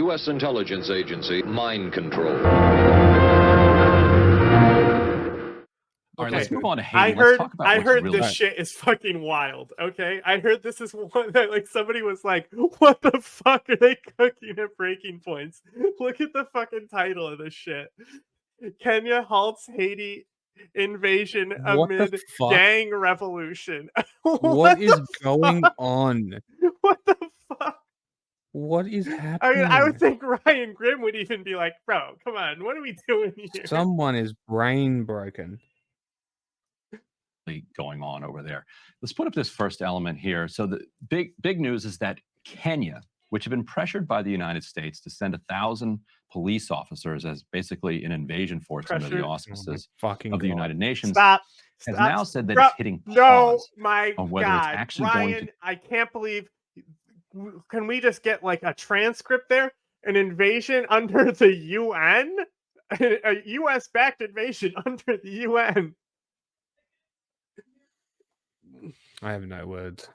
U.S. intelligence agency, mind control. All right, Okay. let's move on to Haiti. Let's talk about what's really... this shit is fucking wild. Okay, I heard this is one that like somebody was like, "What the fuck are they cooking at breaking points?" Look at the fucking title of this shit. Kenya halts Haiti invasion amid gang revolution. What is going on? What the fuck? What is happening? I mean, I would think Ryan Grimm would even be like, "Bro, come on, what are we doing here?" Someone is brain broken. Going on over there. Let's put up this first element here. So the big news is that Kenya, which have been pressured by the United States to send 1,000 police officers as basically an invasion force under the auspices of the United Nations, has now said that it's hitting pause on whether it's actually going to... I can't believe... Can we just get like a transcript there? An invasion under the UN? A US-backed invasion under the UN. I have no words.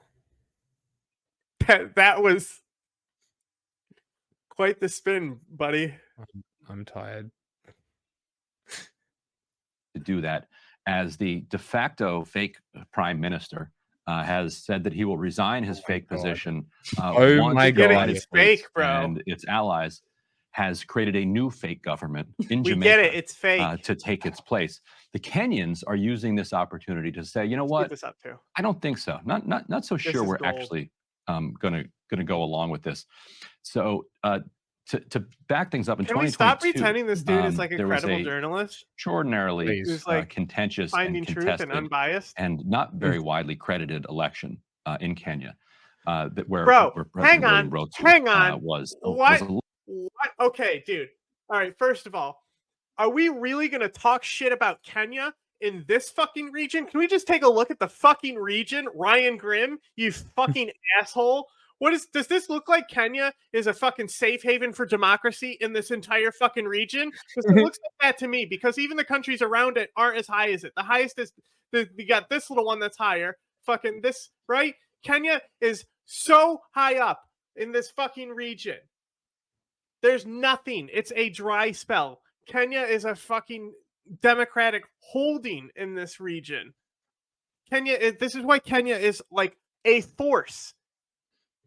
That was quite the spin, buddy. I'm tired. To do that, as the de facto fake prime minister has said that he will resign his fake position. Oh my God, it's fake, bro. And its allies has created a new fake government in Jamaica. We get it, it's fake. To take its place. The Kenyans are using this opportunity to say, you know what? This up too. I don't think so. Not so sure we're actually gonna go along with this. So to back things up in 2022, can we stop pretending this dude is like a credible journalist? Extraordinarily like contentious finding and truth and unbiased and not very widely credited election in Kenya. Where hang on. Was what? Okay, dude. All right. First of all, are we really gonna talk shit about Kenya in this fucking region? Can we just take a look at the fucking region, Ryan Grimm? You fucking asshole. Does this look like Kenya is a fucking safe haven for democracy in this entire fucking region? Because it looks like that to me, because even the countries around it aren't as high as it. The highest is, you got this little one that's higher. Fucking this, right? Kenya is so high up in this fucking region. There's nothing. It's a dry spell. Kenya is a fucking democratic holding in this region. This is why Kenya is like a force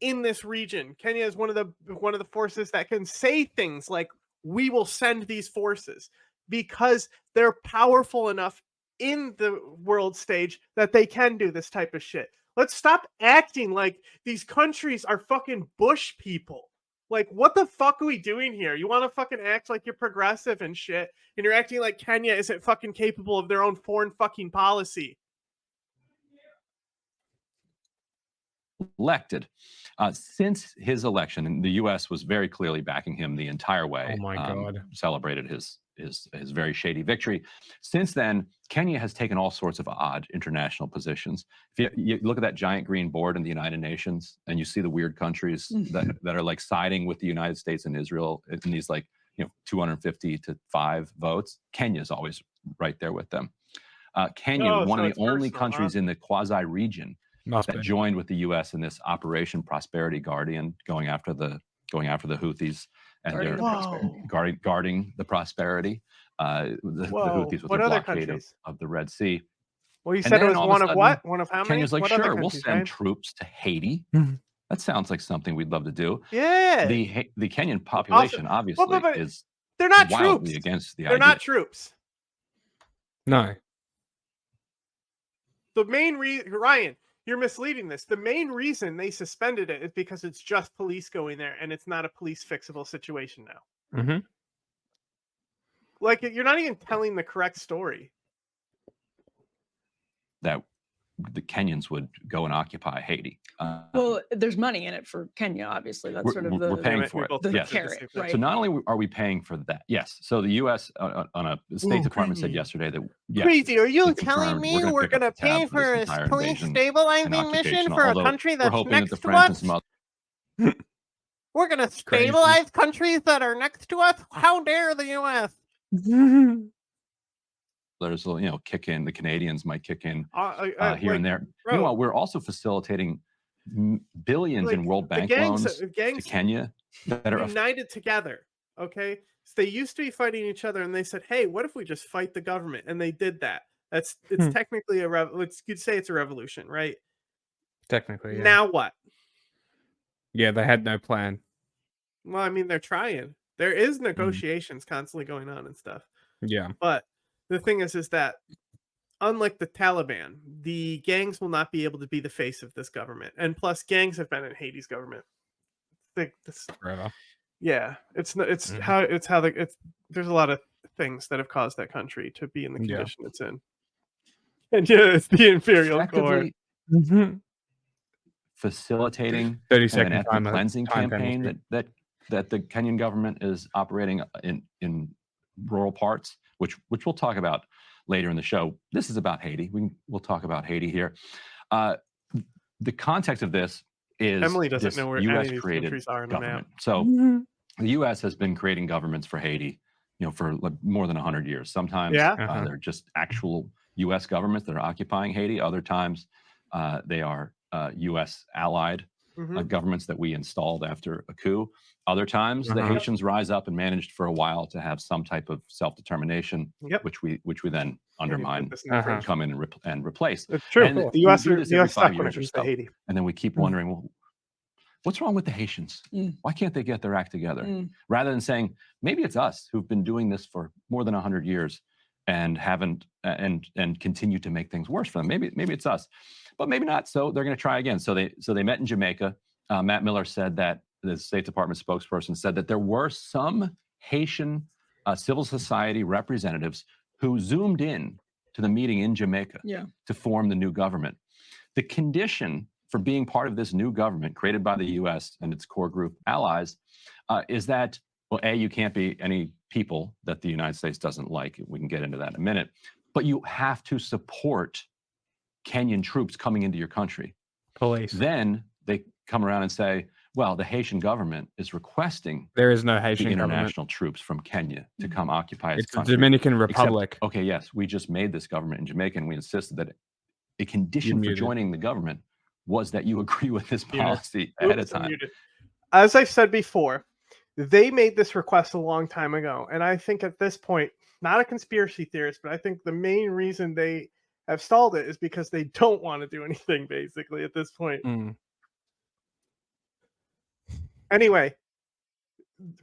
in this region. Kenya is one of the forces that can say things like, we will send these forces, because they're powerful enough in the world stage that they can do this type of shit. Let's stop acting like these countries are fucking bush people. Like, what the fuck are we doing here? You want to fucking act like you're progressive and shit, and you're acting like Kenya isn't fucking capable of their own foreign fucking policy. Elected. Since his election, and the U.S. was very clearly backing him the entire way. Oh my God. Celebrated his very shady victory. Since then, Kenya has taken all sorts of odd international positions. If you look at that giant green board in the United Nations, and you see the weird countries that are like siding with the United States and Israel in these 250 to 5 votes, Kenya's always right there with them. Kenya, one of the only countries in the quasi region that joined with the U.S. in this Operation Prosperity Guardian, going after the Houthis and guarding the prosperity. The Houthis with the blockade of the Red Sea. Well, you said it was one of what? One of how many? Kenya's like, sure, we'll send troops to Haiti. That sounds like something we'd love to do. Yeah. The Kenyan population obviously is they're not wildly troops against the idea. They're not troops. No. The main reason, Ryan, you're misleading this. The main reason they suspended it is because it's just police going there, and it's not a police fixable situation now. Mm-hmm. Like, you're not even telling the correct story. That the Kenyans would go and occupy Haiti. Well, there's money in it for Kenya, obviously. That's sort of we're paying for it. The carrot, right? So not only are we paying for that, yes. So the U.S. on a State Department said yesterday that crazy. Are you telling me we're going to pay for a police stabilizing mission for a country that's next to us? We're going to stabilize countries that are next to us? How dare the U.S.? There's kick in. The Canadians might kick in here and there. Meanwhile, we're also facilitating billions in World Bank loans to gangs Kenya that are united together. Okay, so they used to be fighting each other, and they said, "Hey, what if we just fight the government?" And they did that. It's technically you'd say it's a revolution, right? Technically, yeah. Now what? Yeah, they had no plan. Well, I mean, they're trying. There is negotiations constantly going on and stuff. Yeah. But the thing is that unlike the Taliban, the gangs will not be able to be the face of this government. And plus, gangs have been in Haiti's government. Forever. Yeah, it's there's a lot of things that have caused that country to be in the condition it's in. And yeah, it's the imperial core. effectively facilitating 30 an second ethnic time cleansing time campaign penalty. that the Kenyan government is operating in rural parts, which we'll talk about later in the show. This is about Haiti. We'll talk about Haiti here. The context of this is Emily doesn't this know where any of U.S. these created countries are on the government. map. So the U.S. has been creating governments for Haiti, for like more than 100 years. Sometimes they're just actual U.S. governments that are occupying Haiti. Other times they are U.S. allied governments that we installed after a coup. Other times the Haitians rise up and managed for a while to have some type of self-determination, which we then undermine, come in and replace. It's true. And the U.S. do this every 5 when it years or comes to so. Haiti. And then we keep wondering, well, what's wrong with the Haitians? Why can't they get their act together? Rather than saying, maybe it's us who've been doing this for more than 100 years and haven't and continue to make things worse for them. Maybe it's us, but maybe not. So they're going to try again. So they met in Jamaica. Matt Miller said that the State Department spokesperson said that there were some Haitian civil society representatives who zoomed in to the meeting in Jamaica to form the new government. The condition for being part of this new government created by the U.S. and its core group allies is that, well, A, you can't be any people that the United States doesn't like. We can get into that in a minute. But you have to support Kenyan troops coming into your country. Police. Then they come around and say, well, the Haitian government is requesting there is no Haitian international troops from Kenya to come occupy its country. The Dominican Republic. Except, okay, yes, we just made this government in Jamaica, and we insisted that a condition for joining the government was that you agree with this policy ahead of time. As I said before, they made this request a long time ago. And I think at this point, not a conspiracy theorist, but I think the main reason they have stalled it is because they don't want to do anything, basically, at this point. Anyway,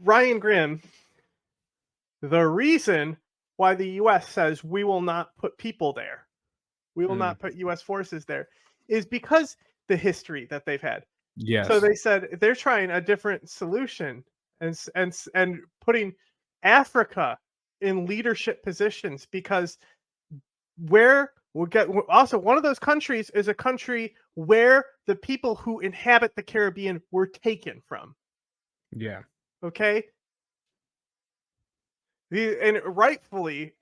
Ryan Grimm, the reason why the U.S. says we will not put people there, we will not put U.S. forces there, is because the history that they've had. Yes. So they said they're trying a different solution and putting Africa in leadership positions, because where we'll get also one of those countries is a country where the people who inhabit the Caribbean were taken from. Yeah. Okay. And rightfully,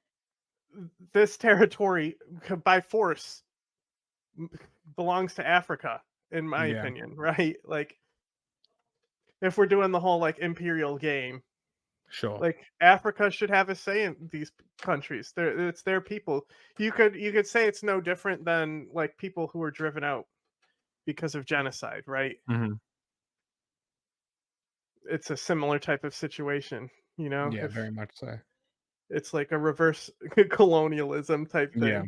this territory by force belongs to Africa, in my opinion, right? Like, if we're doing the whole like imperial game, sure, like Africa should have a say in these countries. It's their people. You could say it's no different than like people who were driven out because of genocide, right? It's a similar type of situation, Yeah, very much so. It's like a reverse colonialism type thing. Yeah.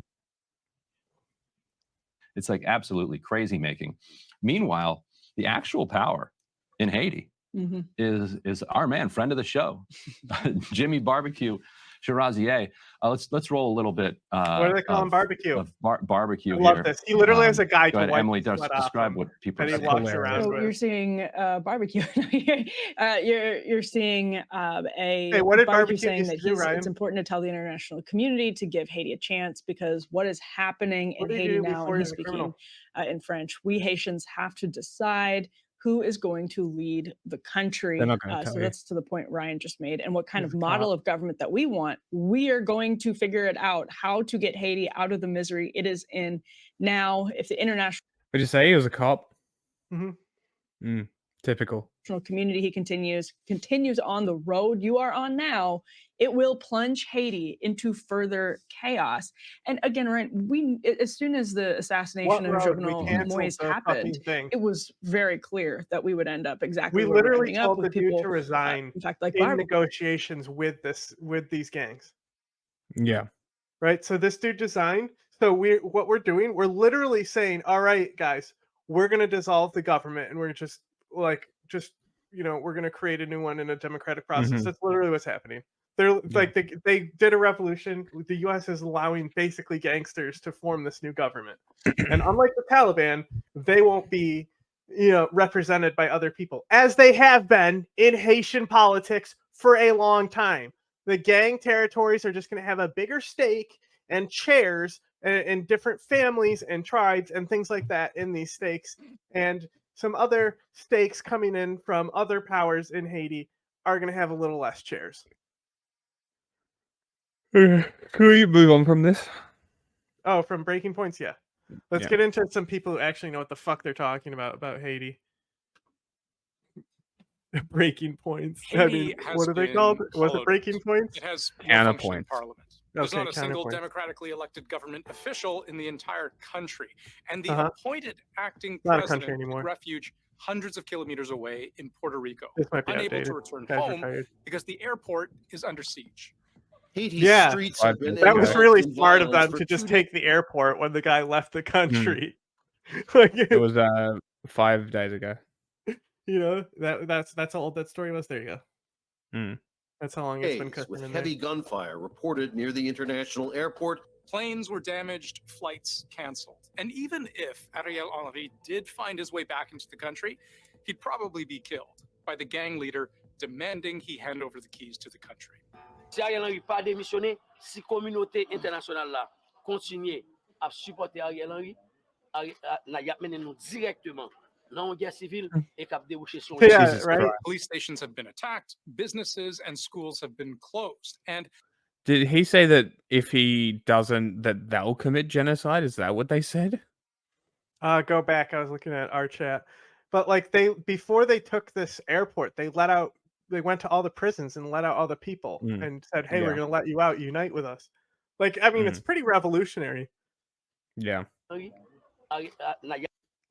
It's like absolutely crazy making. Meanwhile, the actual power in Haiti is our man, friend of the show, Jimmy Barbecue Chirazier. Let's roll a little bit. What do they call him? Barbecue. Barbecue. I love this. He literally has a guy to wipe Emily, the sweat describe off what people and are he walks around So with. you're seeing barbecue. You're seeing a what did barbecue Barbecue saying used that to do, Ryan? it's important to tell the international community to give Haiti a chance, because what is happening in Haiti now, and he's speaking in French, we Haitians have to decide who is going to lead the country. So that's to the point Ryan just made. And what kind of model of government that we want, we are going to figure it out, how to get Haiti out of the misery it is in now. If the international... Would you say he was a cop? Typical. Community, he continues on the road you are on now, it will plunge Haiti into further chaos. And again, right, as soon as the assassination of Jovenel Moise happened, it was very clear that we would end up exactly where we're ending up with people to resign in fact, like in negotiations with these gangs. Yeah. Right. So this dude resigned. So we're literally saying, all right, guys, we're gonna dissolve the government and we're just we're gonna create a new one in a democratic process. That's literally what's happening. They're like they did a revolution. The US is allowing basically gangsters to form this new government. And unlike the Taliban, they won't be represented by other people, as they have been in Haitian politics for a long time. The gang territories are just going to have a bigger stake and chairs and different families and tribes and things like that in these stakes. And some other stakes coming in from other powers in Haiti are going to have a little less chairs. Can we move on from this? Oh, from breaking points? Yeah. Let's get into some people who actually know what the fuck they're talking about Haiti. Breaking points. I mean, what are they called? Was it breaking points? It has counterpoints. Parliament. There's not a single democratically elected government official in the entire country. And the appointed acting president took refuge hundreds of kilometers away in Puerto Rico, unable to return home because the airport is under siege. Haiti's streets have been that was really smart of them to just take the airport when the guy left the country. It was 5 days ago. That's how old that story was. There you go. That's how long it's been cooking with in heavy gunfire reported near the international airport. Planes were damaged, flights canceled. And even if Ariel Henry did find his way back into the country, he'd probably be killed by the gang leader demanding he hand over the keys to the country. Si Ariel Henry pas démissionné, si communauté internationale là continue à supporter Ariel Henry, na y a mené nous directement. Yeah, right. Police stations have been attacked, businesses and schools have been closed. And did he say that if he doesn't, that they'll commit genocide? Is that what they said? Go back. I was looking at our chat, but like before they took this airport, they went to all the prisons and let out all the people and said, "Hey, we're gonna let you out. Unite with us." Like, I mean, it's pretty revolutionary. Yeah.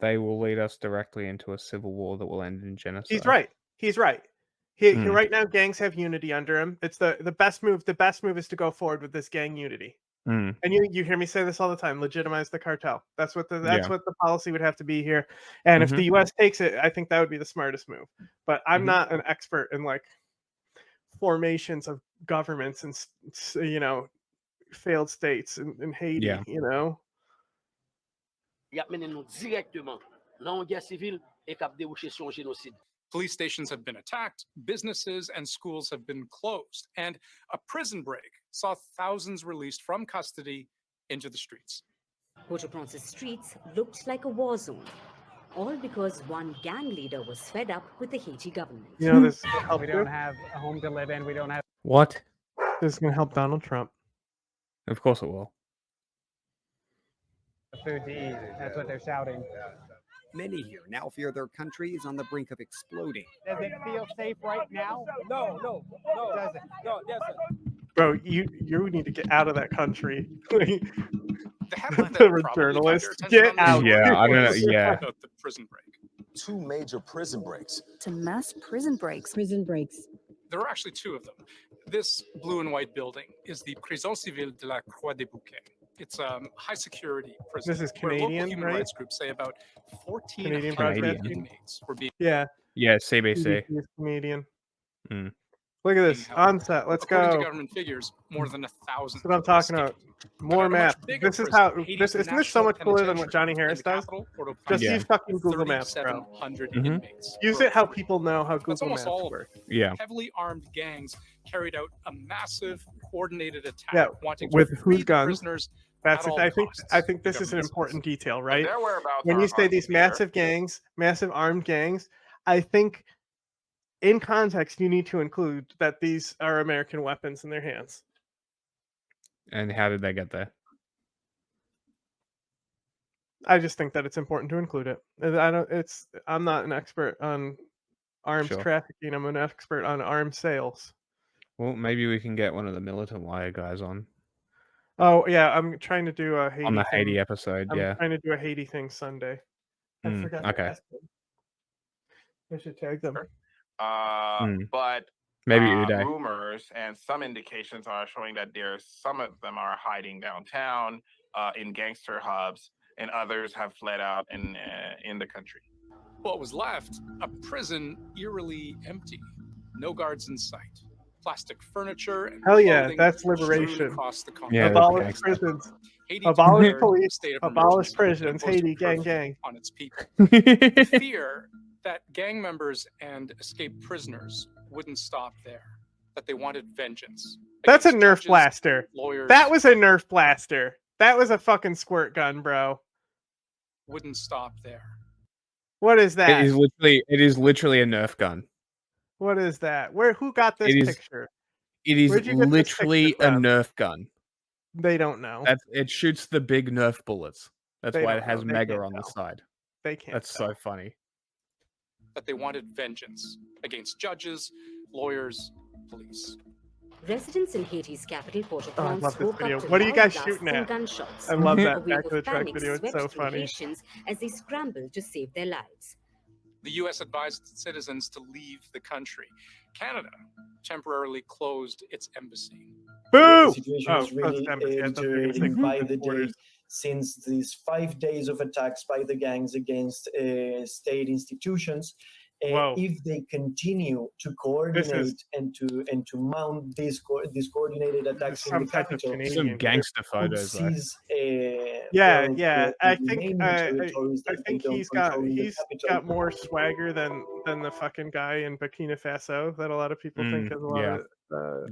They will lead us directly into a civil war that will end in genocide. He's right. Right now, gangs have unity under him. It's the best move. The best move is to go forward with this gang unity. And you hear me say this all the time: legitimize the cartel. That's what the policy would have to be here. And if the U.S. takes it, I think that would be the smartest move. But I'm not an expert in like formations of governments and failed states in Haiti. Police stations have been attacked, businesses and schools have been closed, and a prison break saw thousands released from custody into the streets. Port-au-Prince's streets looked like a war zone, all because one gang leader was fed up with the Haiti government. This we don't have a home to live in. We don't have. What? This is going to help Donald Trump. Of course it will. Food to eat. That's what they're shouting. Many here now fear their country is on the brink of exploding. Does it feel safe right now? No. Does it? No, yes, sir. Bro, you need to get out of that country. The journalists, get out. Yeah, I don't know. Yeah. The prison break. 2 major prison breaks. To mass prison breaks. There are actually 2 of them. This blue and white building is the Prison Civile de la Croix des Bouquets. It's a high security prison. This is Canadian, local human right? rights groups say about 14 inmates were being. Yeah, CBC. Canadian. Look at this onset. Let's According go. to government figures, more than 1,000. That's what I'm talking about. More maps. This is how. Isn't this so much cooler than what Johnny Harris does? Just use fucking Google Maps, bro. Use it how people know how Google Maps work. Yeah. Heavily armed gangs carried out a massive coordinated attack, wanting to with free whose guns? prisoners. That's I think this is an important detail, right? When you say these massive gangs, massive armed gangs, I think in context you need to include that these are American weapons in their hands. And how did they get there? I just think that it's important to include it. I'm not an expert on arms trafficking. I'm an expert on arms sales. Well, maybe we can get one of the Militant Wire guys on. Oh yeah, I'm trying to do a Haiti on the thing. Haiti episode. I'm trying to do a Haiti thing Sunday. I forgot to ask them. I should tag them. But maybe rumors and some indications are showing that some of them are hiding downtown in gangster hubs, and others have fled out in the country. What was left? A prison eerily empty. No guards in sight. Plastic furniture and hell yeah, that's liberation. Across the abolish prisons. Abolish police. Abolish prisons. Haiti, gang. On its people. The fear that gang members and escaped prisoners wouldn't stop there. That they wanted vengeance. That's a Nerf blaster. Lawyers, that was a Nerf blaster. That was a fucking squirt gun, bro. Wouldn't stop there. What is that? It is literally a Nerf gun. What is that? Who got this picture? It is literally a Nerf gun. They don't know. It shoots the big Nerf bullets. That's why it has Mega on the side. They can't. That's so funny. That they wanted vengeance against judges, lawyers, police. Residents in Haiti's capital, Port-au-Prince, I love this video. What are you guys shooting at? Gunshots. I love that Back to the Truck video. It's so funny. As they scrambled to save their lives. The U.S. advised citizens to leave the country. Canada temporarily closed its embassy. Boo! The situation is really deteriorating by the day since these 5 days of attacks by the gangs against state institutions. If they continue to coordinate and to mount these coordinated attacks in the capital, some gangster photos. I think he's got more swagger than the fucking guy in Burkina Faso that a lot of people think has a lot of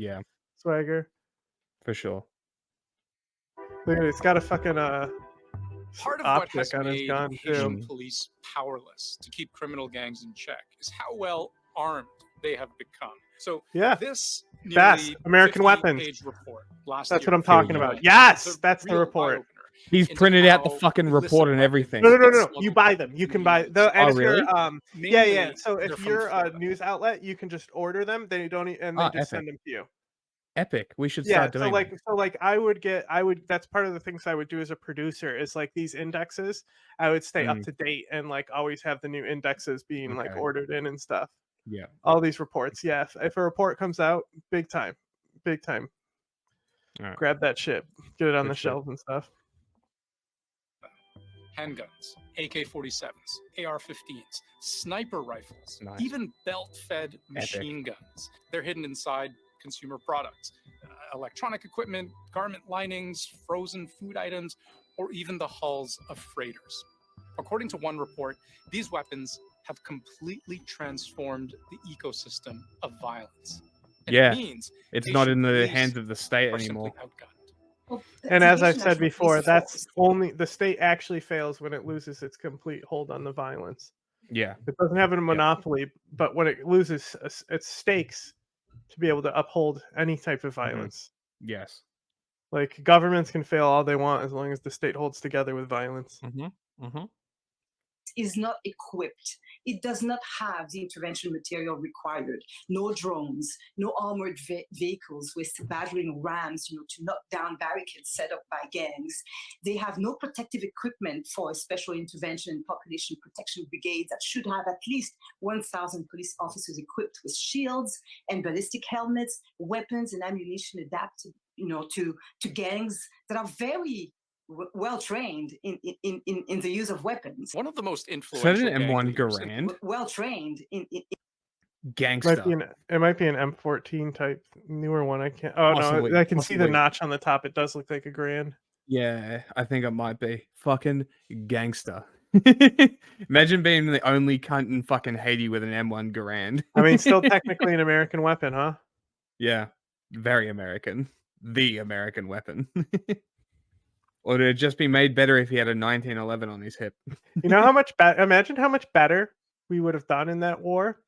swagger. For sure. Look at it, it's got a fucking part of what has made Haitian police powerless to keep criminal gangs in check is how well armed they have become. So this American weapons. Report that's what I'm talking about. Yes, that's the report. He's printed out the fucking report and everything. No. You buy them. You can buy the. Oh, really? Yeah. So if you're a news outlet, you can just order them. They don't, and they just send them to you. Epic. We should start doing I would that's part of the things I would do as a producer is like these indexes. I would stay up to date and like always have the new indexes being like ordered in and stuff. Yeah. All these reports. Yeah. If a report comes out, big time. Right. Grab that shit. Get it on the shelves and stuff. Handguns, AK-47s, AR-15s, sniper rifles, even belt-fed machine guns. They're hidden inside consumer products, electronic equipment, garment linings, frozen food items, or even the hulls of freighters. According to one report, these weapons have completely transformed the ecosystem of violence. It means it's not in the hands of the state anymore. And as I've said before, that's only the state actually fails when it loses its complete hold on the violence. Yeah. It doesn't have a monopoly, but when it loses its stakes to be able to uphold any type of violence. Yes. Like governments can fail all they want as long as the state holds together with violence. Is not equipped. It does not have the intervention material required. No drones, no armored vehicles with battering rams, to knock down barricades set up by gangs. They have no protective equipment for a special intervention and population protection brigades that should have at least 1,000 police officers equipped with shields and ballistic helmets, weapons and ammunition adapted, to gangs that are very well trained in the use of weapons. One of the most influential. Is that an M1 Garand? Well trained in gangsta. It might be an M14 type newer one. I can't. Oh possibly, no, I can see the notch on the top. It does look like a Grand. Yeah, I think it might be fucking gangster. Imagine being the only cunt in fucking Haiti with an M1 Garand. I mean, still technically an American weapon, huh? Yeah, very American. The American weapon. Or it'd just be made better if he had a 1911 on his hip. You know how much imagine how much better we would have done in that war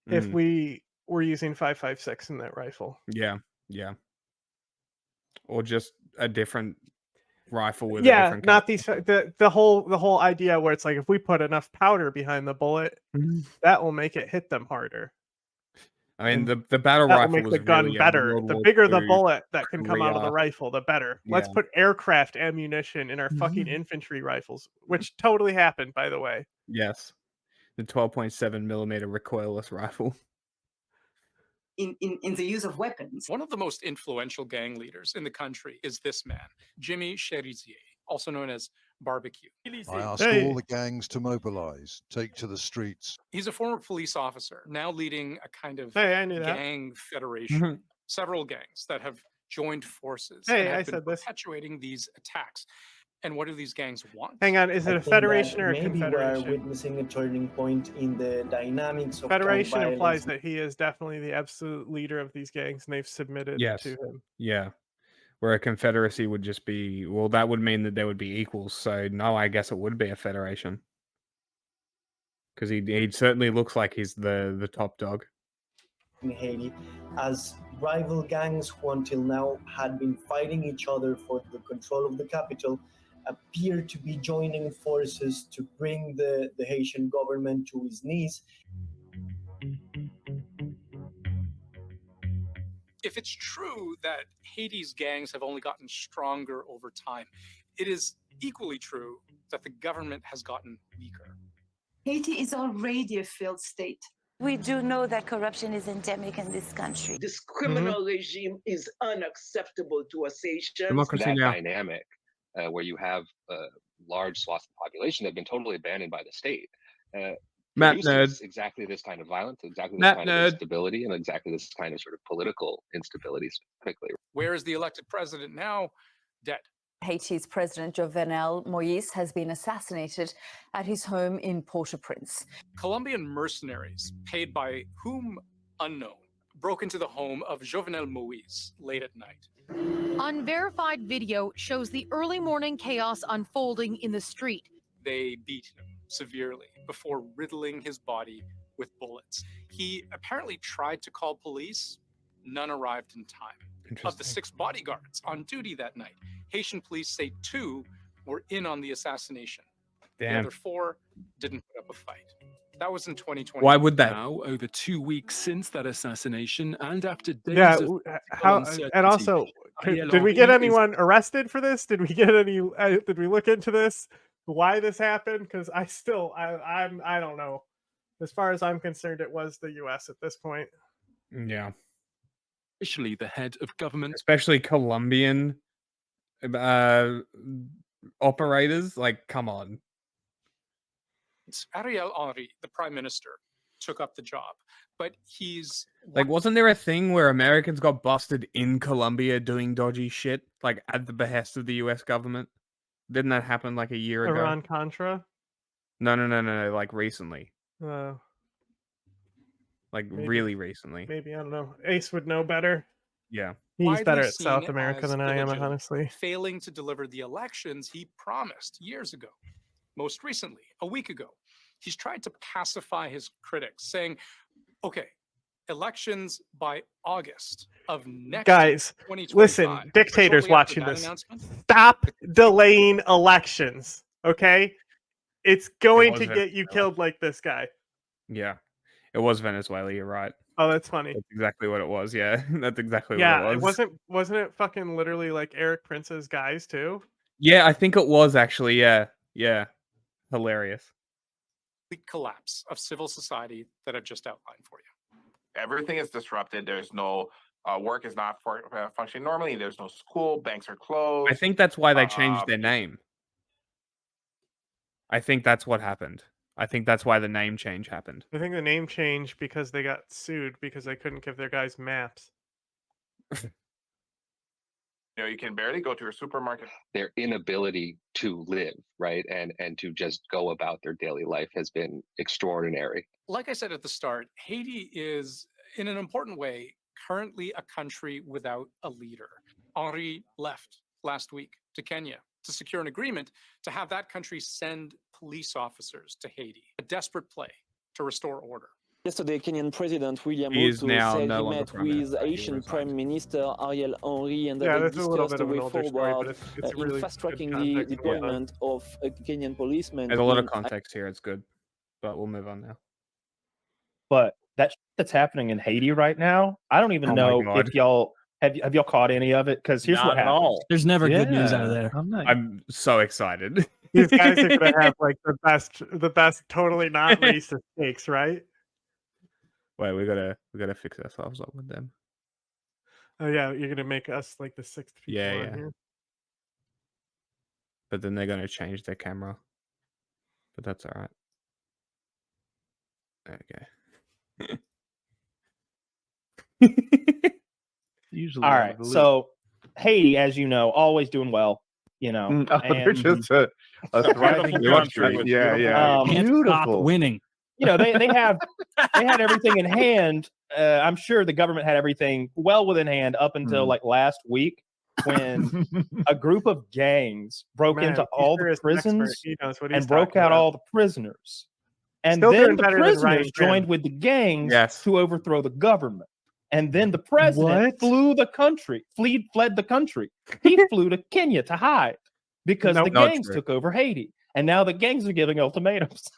if we were using 5.56 in that rifle. Yeah. Or just a different rifle with a different not these the whole idea where it's like if we put enough powder behind the bullet, that will make it hit them harder. I mean, the battle that rifle will make was the gun really better. World The War bigger the II, bullet that can come out of the Korea. rifle, the better. Let's Yeah. put aircraft ammunition in our fucking infantry rifles, which totally happened, by the way. Yes, the 12.7 millimeter recoilless rifle. In the use of weapons. One of the most influential gang leaders in the country is this man, Jimmy Cherizier, also known as Barbecue. I ask all the gangs to mobilize, take to the streets. He's a former police officer, now leading a kind of I knew that. gang federation. Several gangs that have joined forces and have been perpetuating these attacks. And what do these gangs want? Hang on, is it a federation or a maybe confederation? We're witnessing a turning point in the dynamics of Federation gang implies violence. that he is definitely the absolute leader of these gangs, and they've submitted Yes. to him. Yeah. Where a confederacy would just be, well, that would mean that there would be equals. So no, I guess it would be a federation. Because he certainly looks like he's the top dog. In Haiti, as rival gangs who until now had been fighting each other for the control of the capital appear to be joining forces to bring the Haitian government to its knees. If it's true that Haiti's gangs have only gotten stronger over time, it is equally true that the government has gotten weaker. Haiti is already a failed state. We do know that corruption is endemic in this country. This criminal regime is unacceptable to us Haitians. That dynamic where you have large swaths of the population that have been totally abandoned by the state. Produces exactly this kind of violence, exactly this kind of instability, and exactly this kind of sort of political instability specifically. Where is the elected president now? Dead. Haiti's President Jovenel Moïse has been assassinated at his home in Port-au-Prince. Colombian mercenaries, paid by whom unknown, broke into the home of Jovenel Moïse late at night. Unverified video shows the early morning chaos unfolding in the street. They beat him severely before riddling his body with bullets. He apparently tried to call police. None arrived in time. Of the 6 bodyguards on duty that night, Haitian police say 2 were in on the assassination. Damn. The other 4 didn't put up a fight. That was in 2020. Why would that? Now, over 2 weeks since that assassination, and after days of how? And also, did we get anyone arrested for this? Did we get any? Did we look into this? Why this happened? Because I don't know. As far as I'm concerned, it was the U.S. at this point. Yeah. Officially, the head of government, especially Colombian operators, like, come on. Ariel Henry, the prime minister, took up the job, but he's like, wasn't there a thing where Americans got busted in Colombia doing dodgy shit, like at the behest of the U.S. government? Didn't that happen like a year ago? Iran Contra? No, like recently. Like Maybe, really recently. Maybe, I don't know. Ace would know better. Yeah. He's better at South America than I am, honestly. Failing to deliver the elections he promised years ago. Most recently, a week ago, he's tried to pacify his critics, saying, okay, elections by August of next Guys, 2025. listen, dictators watching this. Stop delaying elections, okay? It's going to get you killed like this guy. Yeah. It was Venezuela, you're right. Oh, that's funny. That's exactly what it was, yeah. That's exactly what it was. Wasn't it fucking literally like Eric Prince's guys too? Yeah, I think it was actually, yeah. Yeah. Hilarious. The collapse of civil society that I've just outlined for you. Everything is disrupted. There's no work is not functioning normally. There's no school. Banks are closed. I think that's why they changed their name. I think that's what happened. I think that's why the name change happened. I think the name changed because they got sued because they couldn't give their guys maps. You know, you can barely go to your supermarket. Their inability to live, right, and to just go about their daily life has been extraordinary. Like I said at the start, Haiti is, in an important way, currently a country without a leader. Henry left last week to Kenya to secure an agreement to have that country send police officers to Haiti, a desperate play to restore order. Yesterday, Kenyan President William He is Ruto now said no he longer met Prime with Minister. He Haitian resigned. Prime Minister Ariel Henry and that Yeah, they that's a little discussed bit the of an way older story, forward but it's in really fast-tracking good the context going on. deployment of Kenyan policemen. There's a lot of context here. It's good, but we'll move on now. But that's happening in Haiti right now. I don't even know if y'all have y'all caught any of it, because here's Not what at happened. all. There's never good news out of there. I'm so excited. These guys are gonna have like the best totally not racist takes, right? Wait, we gotta fix ourselves up with them. Oh yeah, you're gonna make us like the sixth people Yeah, on yeah. here. But then they're gonna change their camera. But that's all right. Okay. Usually, all right. So Haiti, as you know, always doing well. You know, they're just a thriving country. Yeah. Beautiful. Winning. You know, they had everything in hand. I'm sure the government had everything well within hand up until like last week, when a group of gangs broke into all the prisons and broke out all the prisoners. And Still then doing the better than Ryan prisoners Grimm. joined with the gangs to overthrow the government. And then the president fled the country. He flew to Kenya to hide because the gangs took over Haiti. And now the gangs are giving ultimatums.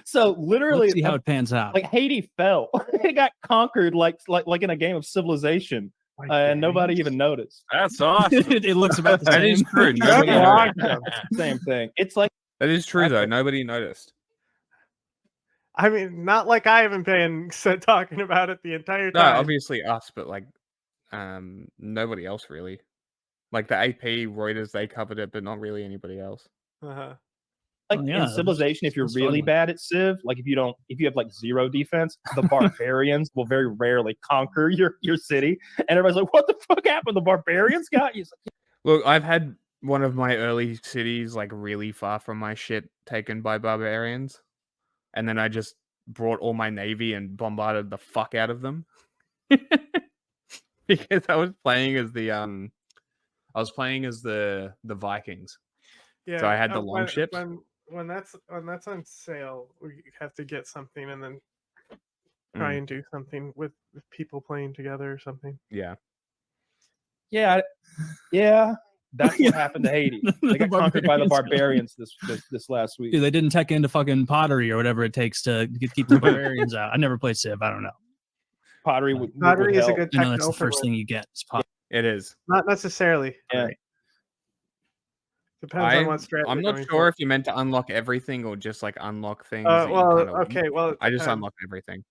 So literally, Let's see how it pans out. Like Haiti fell. It got conquered like in a game of Civilization. And nobody even noticed. That's awesome. It looks about the same. That is true. Nobody noticed. Same thing. It's like that is true though. Nobody noticed. I mean, not like I haven't been talking about it the entire No, time. obviously us, but like, nobody else really. Like the AP, Reuters, they covered it, but not really anybody else. Like in Civilization, if you're really bad at Civ, like if you have like zero defense, the barbarians will very rarely conquer your city, and everybody's like, "What the fuck happened? The barbarians got you." Look, I've had one of my early cities like really far from my shit taken by barbarians, and then I just brought all my navy and bombarded the fuck out of them because I was playing as the Vikings. Yeah, so I had the longships. When that's on sale, we have to get something and then try and do something with people playing together or something. Yeah. That's what happened to Haiti. They got conquered by the barbarians this last week. Dude, they didn't tech into fucking pottery or whatever it takes to keep the barbarians out. I never played Civ. I don't know. Pottery is a good. You know, that's the first thing you get. Is pottery. It is. Not necessarily. Yeah. Right. Depends on what strategy. I'm not sure if you meant to unlock everything or just like unlock things. Okay. Well, I just unlocked everything.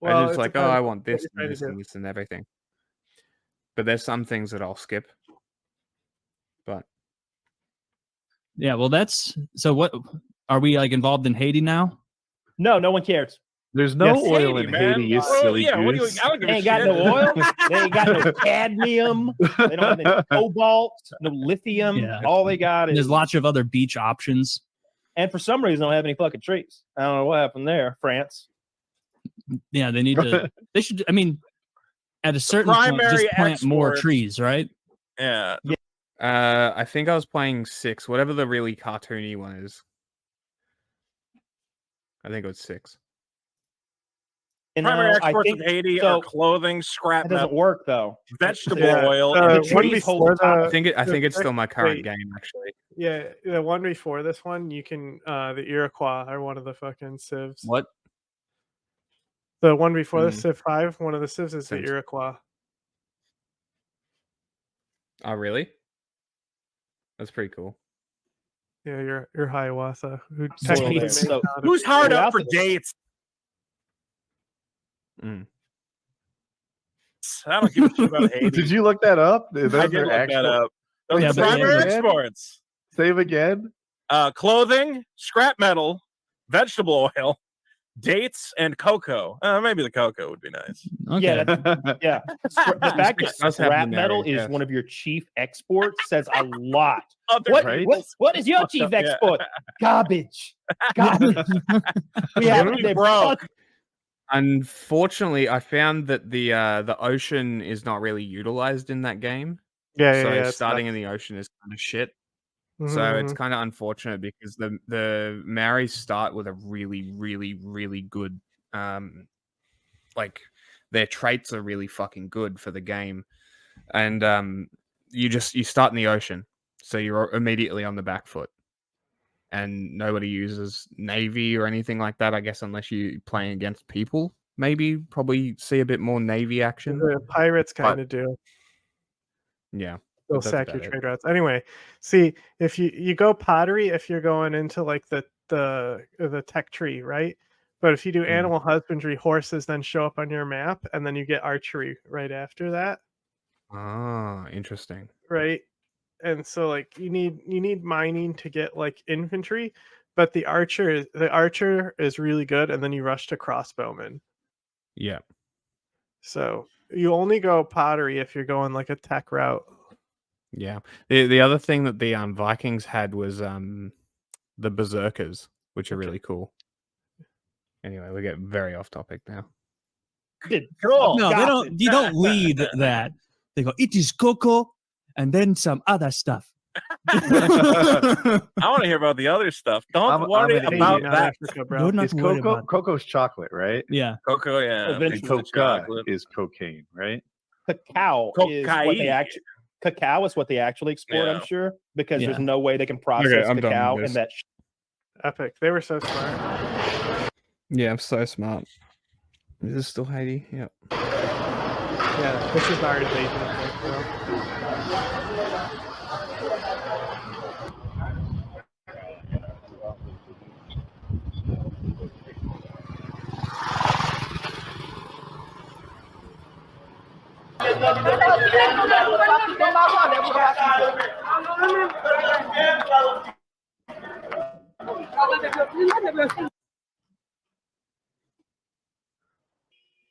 Well, I just like, I want this and this and this and everything. But there's some things that I'll skip. But yeah, well, that's so. What are we like involved in Haiti now? No one cares. There's no oil in Haiti, you silly goose. They ain't got no oil. They ain't got no cadmium. They don't have any cobalt, no lithium. Yeah. All they got is... There's lots of other beach options. And for some reason, they don't have any fucking trees. I don't know what happened there, France. Yeah, they need to... They should... I mean, at a certain point, just plant more trees, right? Yeah. I think I was playing 6, whatever the really cartoony one is. I think it was 6. Primary exports of Haiti are clothing, scrap metal. It doesn't work though. Vegetable oil. I think it's still my current game actually. Yeah, the one before this one, you can the Iroquois are one of the fucking civs. What? The one before the Civ 5, one of the civs is the Iroquois. Oh really? That's pretty cool. Yeah, you're Hiawatha. Who's hard up for dates? I don't give a shit about Haiti. Did you look that up? I did look that up. Those are primary exports. Save again. Clothing, scrap metal, vegetable oil, dates, and cocoa. Maybe the cocoa would be nice. Okay. Yeah, the fact that scrap metal is one of your chief exports says a lot. What is your chief export? Garbage. We have broke. Unfortunately, I found that the ocean is not really utilized in that game. Yeah, So starting in the ocean is kind of shit. So it's kind of unfortunate because the Maoris start with a really, really, really good, like their traits are really fucking good for the game, and you start in the ocean, so you're immediately on the back foot, and nobody uses Navy or anything like that, I guess, unless you're playing against people. Maybe probably see a bit more Navy action. The pirates kind of do. Yeah. They'll sack your trade routes. Anyway, see, if you go pottery if you're going into like the tech tree, right? But if you do animal husbandry, horses then show up on your map, and then you get archery right after that. Ah, interesting. Right? And so like you need mining to get like infantry, but the archer is really good, and then you rush to crossbowmen. Yeah. So you only go pottery if you're going like a tech route. Yeah. The other thing that the Vikings had was the berserkers, which are really cool. Anyway, we get very off topic now. Cool. No, they don't. You don't lead that. They go, "It is Coco," and then some other stuff. I want to hear about the other stuff. Don't worry about that. It's cocoa's chocolate, right? Yeah. Cocoa, yeah. And coca is cocaine, right? Cacao is what they actually export, I'm sure, because there's no way they can process cacao in that. Epic. They were so smart. Yeah, I'm so smart. Is this still Haiti? Yep. Yeah, this is our invasion of Mexico.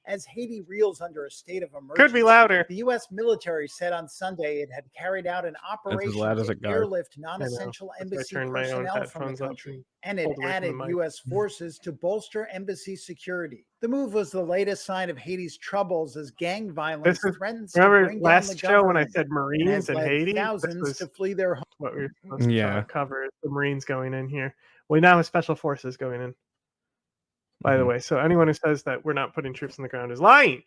As Haiti reels under a state of emergency, could be louder. The U.S. military said on Sunday it had carried out an operation to airlift non-essential embassy personnel from the country, and it added U.S. forces to bolster embassy security. The move was the latest sign of Haiti's troubles as gang violence threatens to bring down the government. Remember last show when I said Marines in Haiti? Thousands to flee their home. What we were supposed to cover is the Marines going in here. We now have special forces going in. By the way, so anyone who says that we're not putting troops on the ground is lying.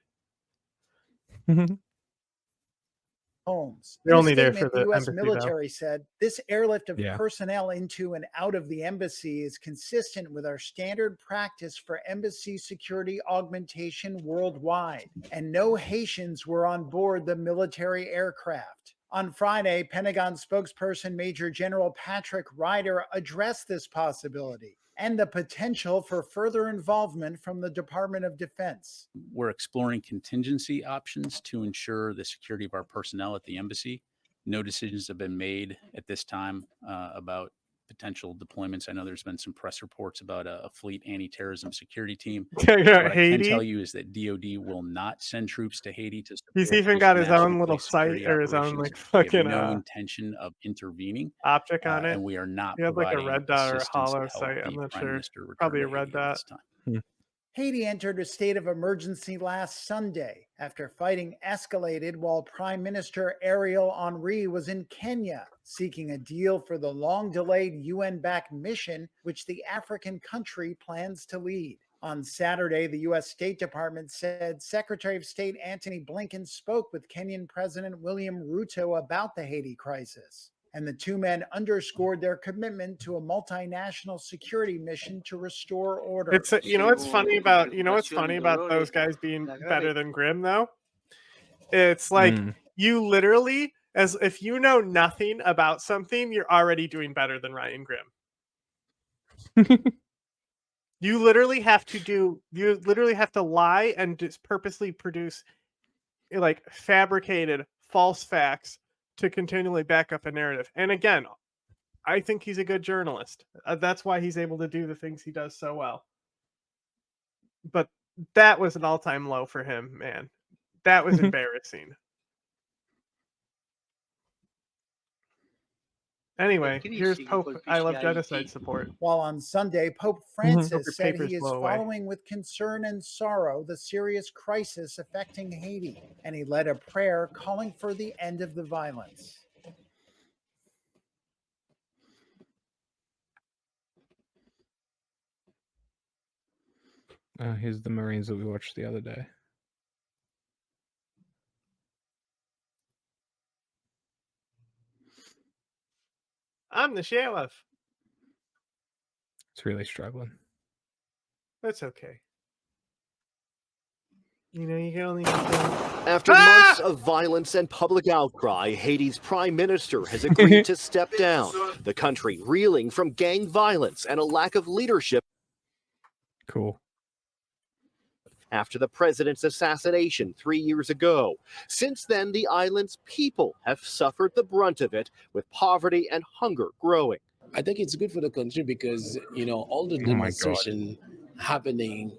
Homes. They're only there for the U.S. embassy, military said this airlift of personnel into and out of the embassy is consistent with our standard practice for embassy security augmentation worldwide, and no Haitians were on board the military aircraft. On Friday, Pentagon spokesperson Major General Patrick Ryder addressed this possibility and the potential for further involvement from the Department of Defense. We're exploring contingency options to ensure the security of our personnel at the embassy. No decisions have been made at this time about potential deployments. I know there's been some press reports about a fleet anti-terrorism security team. What I can tell you is that DoD will not send troops to Haiti to support. He's even got his own little site or his own like fucking no intention of intervening optic on it, and we are not. You have like a red dot or a hollow site. I'm not sure. Probably a red dot. Haiti entered a state of emergency last Sunday after fighting escalated while Prime Minister Ariel Henry was in Kenya seeking a deal for the long-delayed UN-backed mission which the African country plans to lead. On Saturday, the U.S. State Department said Secretary of State Antony Blinken spoke with Kenyan President William Ruto about the Haiti crisis. And the two men underscored their commitment to a multinational security mission to restore order. It's what's funny about those guys being better than Grimm though. It's like you literally, as if you know nothing about something, you're already doing better than Ryan Grimm. You literally have to lie and just purposely produce like fabricated false facts to continually back up a narrative. And again, I think he's a good journalist. That's why he's able to do the things he does so well. But that was an all-time low for him, man. That was embarrassing. Anyway, here's Pope I Love Genocide support. While on Sunday, Pope Francis said he is following with concern and sorrow the serious crisis affecting Haiti, and he led a prayer calling for the end of the violence. Here's the Marines that we watched the other day. I'm the sheriff. It's really struggling. That's okay. You know, you can only. After months of violence and public outcry, Haiti's prime minister has agreed to step down. The country reeling from gang violence and a lack of leadership. Cool. After the president's assassination 3 years ago. Since then, the island's people have suffered the brunt of it, with poverty and hunger growing. I think it's good for the country because, you know, all the demonstration happening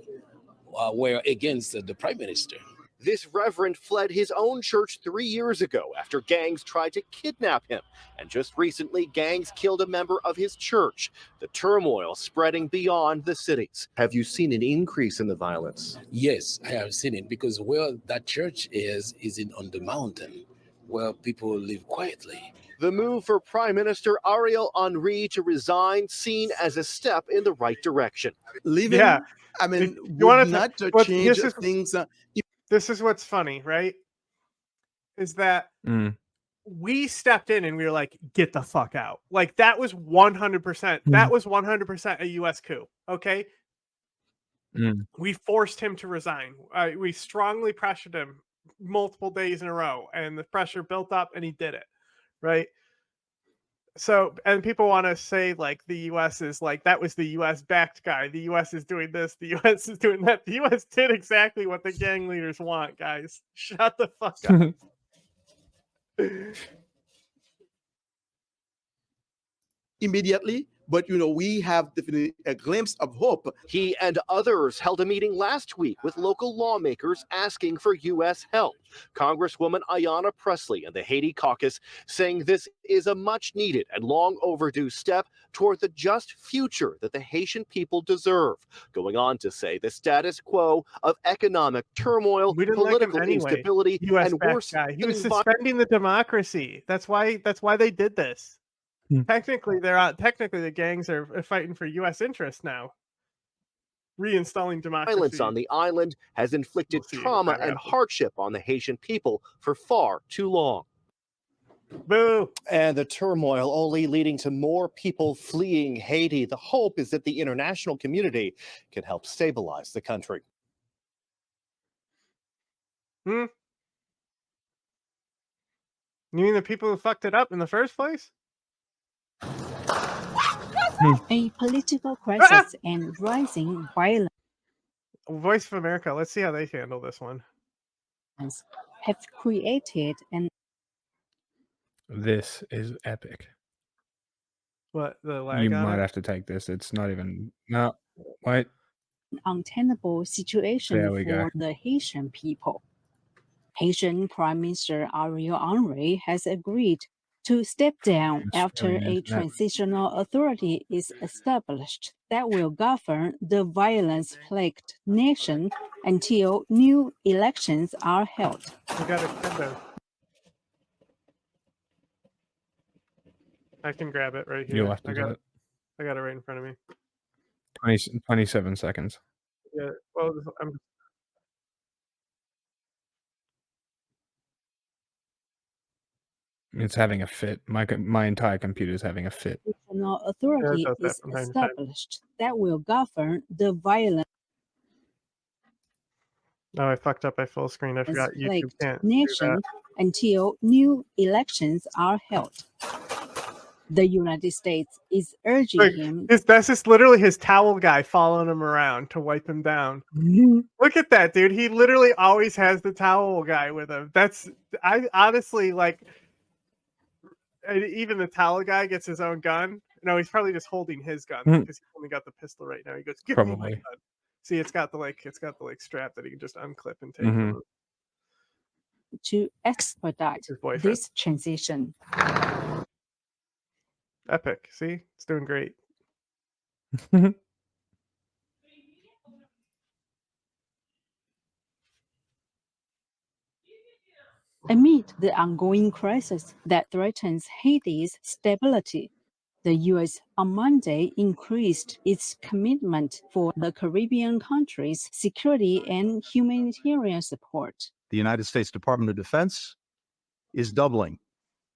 were against the prime minister. This reverend fled his own church 3 years ago after gangs tried to kidnap him. And just recently, gangs killed a member of his church. The turmoil spreading beyond the cities. Have you seen an increase in the violence? Yes, I have seen it because where that church is on the mountain where people live quietly. The move for Prime Minister Ariel Henry to resign seen as a step in the right direction. Leaving, yeah, I mean, you want not to change things. This is what's funny, right? Is that we stepped in and we were like, get the fuck out. Like that was 100%. That was 100% a U.S. coup. Okay. We forced him to resign. We strongly pressured him multiple days in a row, and the pressure built up and he did it. Right. So, and people want to say like the U.S. is like, that was the U.S. backed guy. The U.S. is doing this. The U.S. is doing that. The U.S. did exactly what the gang leaders want, guys. Shut the fuck up. Immediately, but you know, we have definitely a glimpse of hope. He and others held a meeting last week with local lawmakers asking for U.S. help. Congresswoman Ayanna Pressley and the Haiti caucus saying this is a much needed and long overdue step toward the just future that the Haitian people deserve. Going on to say the status quo of economic turmoil, political instability, and worse, he was suspending the democracy. That's why they did this. Technically, technically the gangs are fighting for U.S. interests now. Reinstalling democracy. Violence on the island has inflicted trauma and hardship on the Haitian people for far too long. Boo! And the turmoil only leading to more people fleeing Haiti. The hope is that the international community can help stabilize the country. You mean the people who fucked it up in the first place? A political crisis and rising violence. Voice of America, let's see how they handle this one. Have created an. This is epic. What, the lag You on might it? have to take this. It's not even. No, wait. Untenable situation There we go. for the Haitian people. Haitian Prime Minister Ariel Henry has agreed to step down after a transitional authority is established that will govern the violence-plagued nation until new elections are held. We got a kendo. I can grab it right here. You'll have to do it. I got it right in front of me. 27 seconds. Yeah. Well, It's having a fit. My entire computer is having a fit. National authority is established that will govern the violence. No, I fucked up. I full screen. I forgot YouTube can't do nation that. until new elections are held. The United States is urging him. That's just literally his towel guy following him around to wipe him down. Look at that, dude. He literally always has the towel guy with him. I honestly like. Even the towel guy gets his own gun. No, he's probably just holding his gun because he's only got the pistol right now. He goes, "Give me my gun." See, it's got the strap that he can just unclip and take. To expedite this transition. Epic. See, it's doing great. Amid the ongoing crisis that threatens Haiti's stability, The U.S. on Monday increased its commitment for the Caribbean countries' security and humanitarian support. The United States Department of Defense is doubling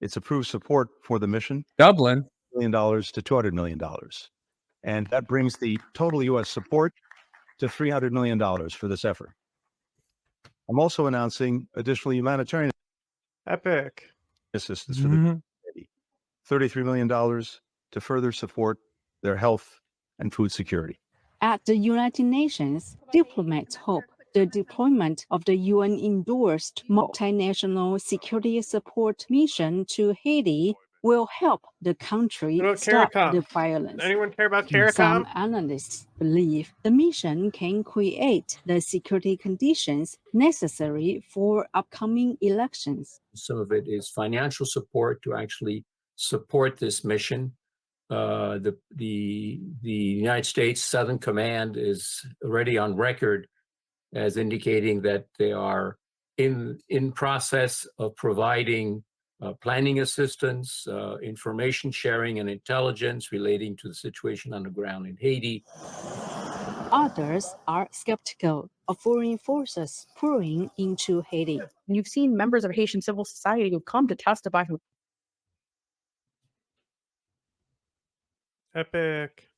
its approved support for the mission. Dublin. $1 million to $200 million. And that brings the total U.S. support to $300 million for this effort. I'm also announcing additional humanitarian epic assistance for the community, $33 million to further support their health and food security. At the United Nations, diplomats hope the deployment of the UN-endorsed multinational security support mission to Haiti will help the country stop the violence. Anyone care about CARICOM? Some analysts believe the mission can create the security conditions necessary for upcoming elections. Some of it is financial support to actually support this mission. The United States Southern Command is already on record as indicating that they are in process of providing planning assistance, information sharing, and intelligence relating to the situation on the ground in Haiti. Others are skeptical of foreign forces pouring into Haiti. You've seen members of Haitian civil society who come to testify epic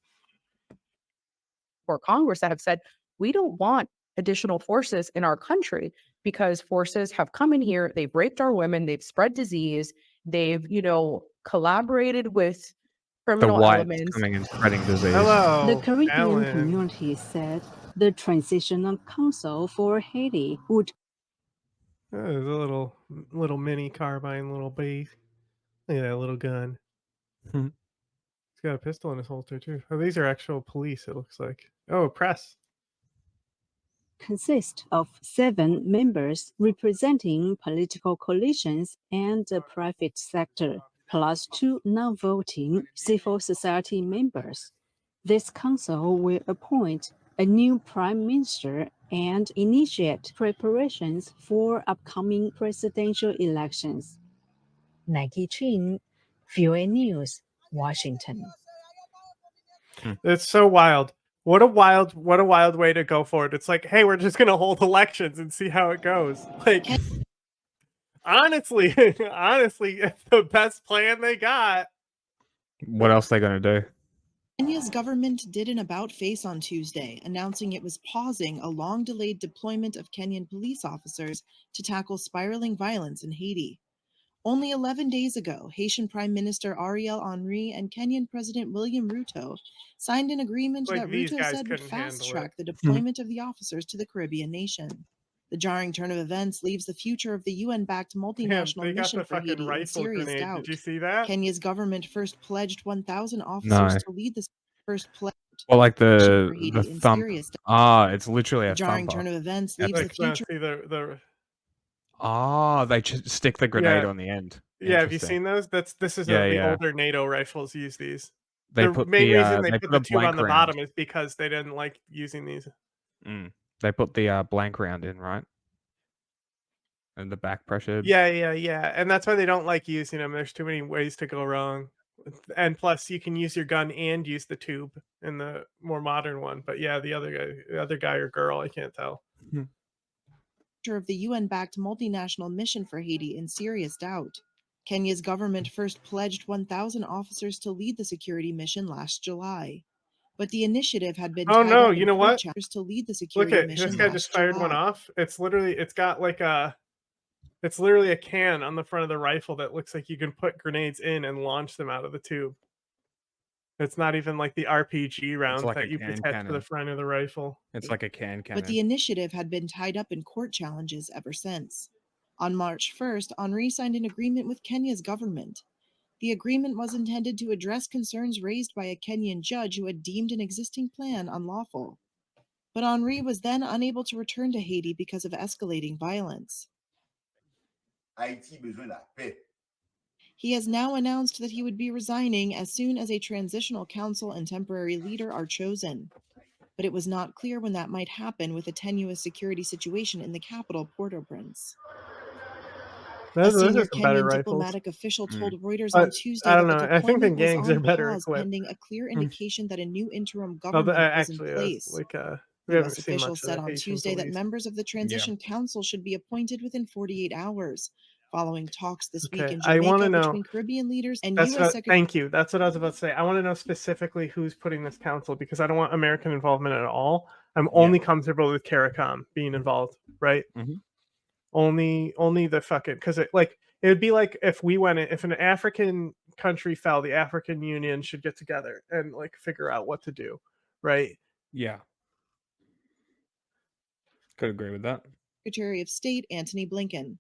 for Congress that have said, we don't want additional forces in our country because forces have come in here, they've raped our women, they've spread disease, they've, collaborated with criminal elements. Coming and spreading disease. Hello, the Caribbean Alan. community said the Transitional Council for Haiti would. There's a little mini carbine, little base. Look at that little gun. He's got a pistol in his holster too. Oh, these are actual police. It looks like. Oh, press. Consist of 7 members representing political coalitions and the private sector, plus 2 non-voting civil society members. This council will appoint a new prime minister and initiate preparations for upcoming presidential elections. Nike Chin, VOA News, Washington. It's so wild. What a wild way to go forward. It's like, hey, we're just gonna hold elections and see how it goes. Like, honestly, it's the best plan they got. What else are they gonna do? Kenya's government did an about-face on Tuesday, announcing it was pausing a long-delayed deployment of Kenyan police officers to tackle spiraling violence in Haiti. Only 11 days ago, Haitian Prime Minister Ariel Henry and Kenyan President William Ruto signed an agreement that Ruto said would fast-track the deployment of the officers to the Caribbean nation. The jarring turn of events leaves the future of the UN-backed multinational mission for Haiti in serious doubt. Did you see that? Kenya's government first pledged 1,000 officers to lead the first pledge. Well, like the thump. It's literally a jarring thumper. turn of events leaves the future. They just stick the grenade on the end. Yeah, have you seen those? This is the older NATO rifles use these. They the put main the, reason they they put put the a tube on blank the round. bottom is because they didn't like using these. They put the blank round in, right? And the back pressure. Yeah, and that's why they don't like using them. There's too many ways to go wrong, and plus you can use your gun and use the tube in the more modern one. But yeah, the other guy or girl, I can't tell. Of the UN-backed multinational mission for Haiti in serious doubt. Kenya's government first pledged 1,000 officers to lead the security mission last July, but the initiative had been tied up you know what? To lead the security Look at mission this guy just fired one off. It's literally a can on the front of the rifle that looks like you can put grenades in and launch them out of the tube. It's not even like the RPG rounds like that a you can attach to cannon. the front of the rifle. It's like a can cannon. But the initiative had been tied up in court challenges ever since. On March 1st, Henry signed an agreement with Kenya's government. The agreement was intended to address concerns raised by a Kenyan judge who had deemed an existing plan unlawful. But Henry was then unable to return to Haiti because of escalating violence. Haiti besoin de la paix. He has now announced that he would be resigning as soon as a transitional council and temporary leader are chosen. But it was not clear when that might happen with a tenuous security situation in the capital, Port-au-Prince. Those senior are some better Kenyan rifles. diplomatic official told Reuters But on Tuesday I don't that know. the I think the deployment was gangs are on better pause equipped. pending a clear indication that a new interim Oh, government was actually, in place. we haven't U.S. seen officials much of said the on Haitian Tuesday that police. members of the Transition Council should be appointed within 48 hours, following talks this week in I want to Jamaica know. between Caribbean leaders and That's U.S. Secretary. thank you. That's what I was about to say. I want to know specifically who's putting this council because I don't want American involvement at all. I'm only comfortable with CARICOM being involved, right? Mm-hmm. Only the fucking because it would be like if we went if an African country fell, the African Union should get together and like figure out what to do, right? Yeah. Could agree with that. Secretary of State Antony Blinken.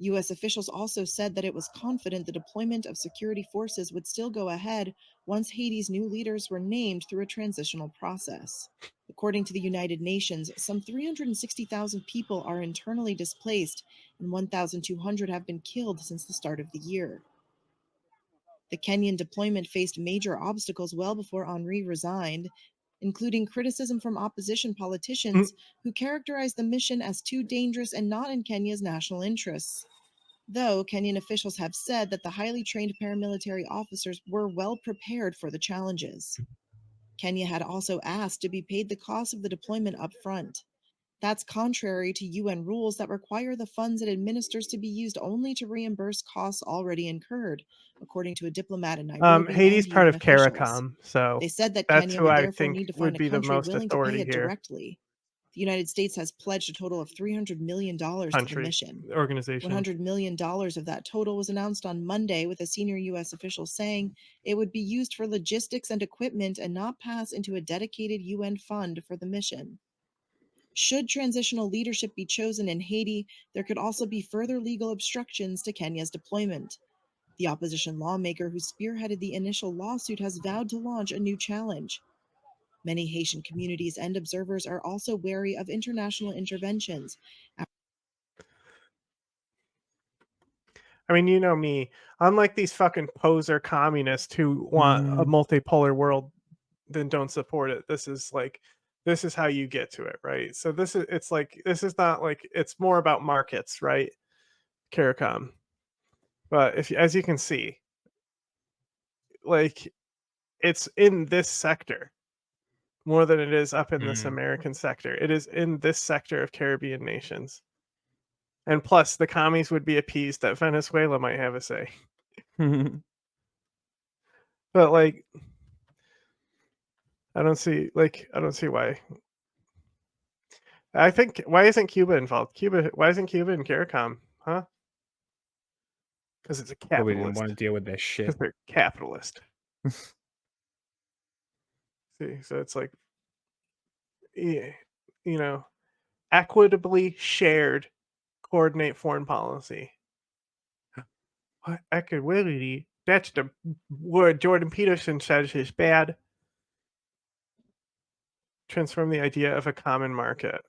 U.S. officials also said that it was confident the deployment of security forces would still go ahead once Haiti's new leaders were named through a transitional process. According to the United Nations, some 360,000 people are internally displaced and 1,200 have been killed since the start of the year. The Kenyan deployment faced major obstacles well before Henri resigned, including criticism from opposition politicians who characterized the mission as too dangerous and not in Kenya's national interests. Though Kenyan officials have said that the highly trained paramilitary officers were well prepared for the challenges. Kenya had also asked to be paid the cost of the deployment up front. That's contrary to UN rules that require the funds it administers to be used only to reimburse costs already incurred, according to a diplomat in Nairobi. Haiti's part of officials. CARICOM, so They said that that's Kenya who would I therefore think need to would find a be the country most willing to pay authority it here. directly. The United States has pledged a total of $300 million to the mission. Organization. $100 million of that total was announced on Monday, with a senior U.S. official saying it would be used for logistics and equipment and not pass into a dedicated UN fund for the mission. Should transitional leadership be chosen in Haiti, there could also be further legal obstructions to Kenya's deployment. The opposition lawmaker who spearheaded the initial lawsuit has vowed to launch a new challenge. Many Haitian communities and observers are also wary of international interventions. I mean, you know me. Unlike these fucking poser communists who want a multipolar world, then don't support it. This is how you get to it, right? So this is not like it's more about markets, right? CARICOM, but as you can see, like it's in this sector more than it is up in this American sector. It is in this sector of Caribbean nations. And plus, the commies would be appeased that Venezuela might have a say. But like, I don't see why. I think why isn't Cuba involved? Why isn't Cuba in CARICOM? Huh? Because it's a capitalist. Probably didn't want to deal with their shit. Because they're capitalist. See, so it's like, yeah, equitably shared, coordinate foreign policy. What equity? That's the word Jordan Peterson says is bad. Transform the idea of a common market.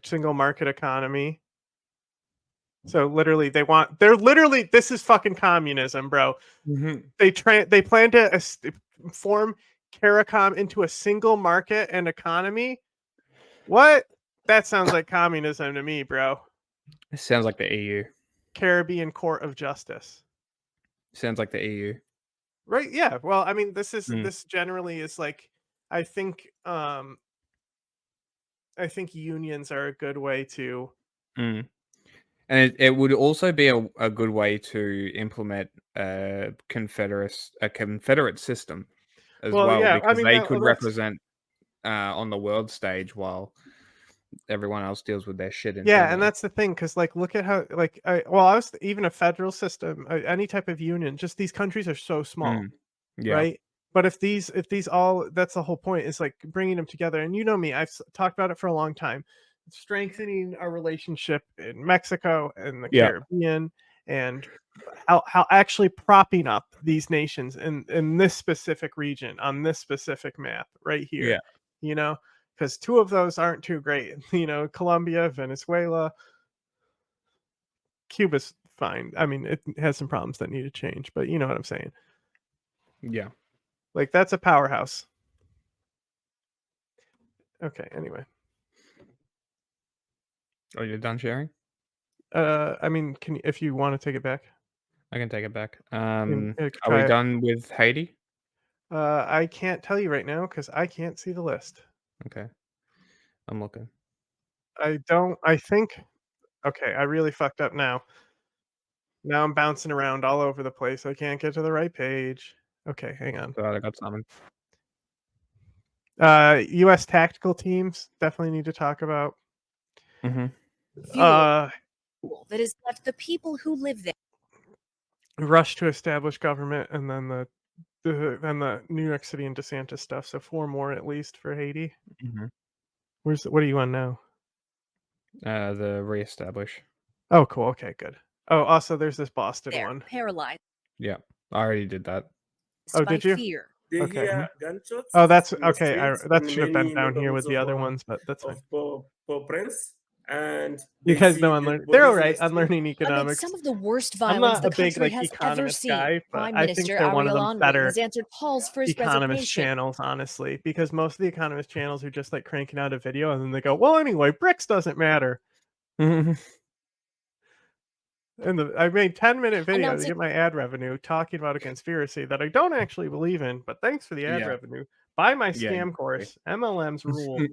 Single market economy. So literally, this is fucking communism, bro. They plan to form CARICOM into a single market and economy. What? That sounds like communism to me, bro. It sounds like the EU. Caribbean Court of Justice. Sounds like the EU. Right, yeah. Well, I mean, this generally is like, I think unions are a good way to And it would also be a good way to implement a confederate system as well, yeah, because I mean, they could represent on the world stage while everyone else deals with their shit internally. Yeah, and that's the thing, because like, look at how even a federal system, any type of union, just these countries are so small, right? But if these all, that's the whole point, is like bringing them together. And you know me, I've talked about it for a long time. Strengthening our relationship in Mexico and the Caribbean, and how actually propping up these nations in this specific region on this specific map right here. Because two of those aren't too great. Colombia, Venezuela, Cuba's fine. I mean, it has some problems that need to change, but you know what I'm saying. Yeah. Like, that's a powerhouse. Okay, anyway. Oh, you're done sharing? I mean, if you want to take it back, I can take it back. Are Are we done with Haiti? I can't tell you right now because I can't see the list. Okay, I'm looking. I think. Okay, I really fucked up now. Now I'm bouncing around all over the place. I can't get to the right page. Okay, hang on. God, I got something. U.S. tactical teams definitely need to talk about. Mm-hmm. That has left the people who live there. Rush to establish government, and then the New York City and DeSantis stuff. So 4 more at least for Haiti. Mm-hmm. What are you on now? The reestablish. Oh, cool. Okay, good. Oh, also there's this Boston one. Paralyzed. Yeah, I already did that. Oh, by did you? fear. Okay. Oh, that's okay. That should have been down here with the other ones, but that's fine. And you guys know they're all right on learning economics. Amid some of the worst I'm violence not the a big country has ever economist seen, guy, but Prime I think Minister they're one of Ariel the Henry better has answered calls for his economist resignation. channels, honestly, because most of the economist channels are just like cranking out a video and then they go, well, anyway, BRICS doesn't matter. And I made 10-minute video to get my ad revenue talking about a conspiracy that I don't actually believe in, but thanks for the ad revenue. Buy my scam course. MLMs rule.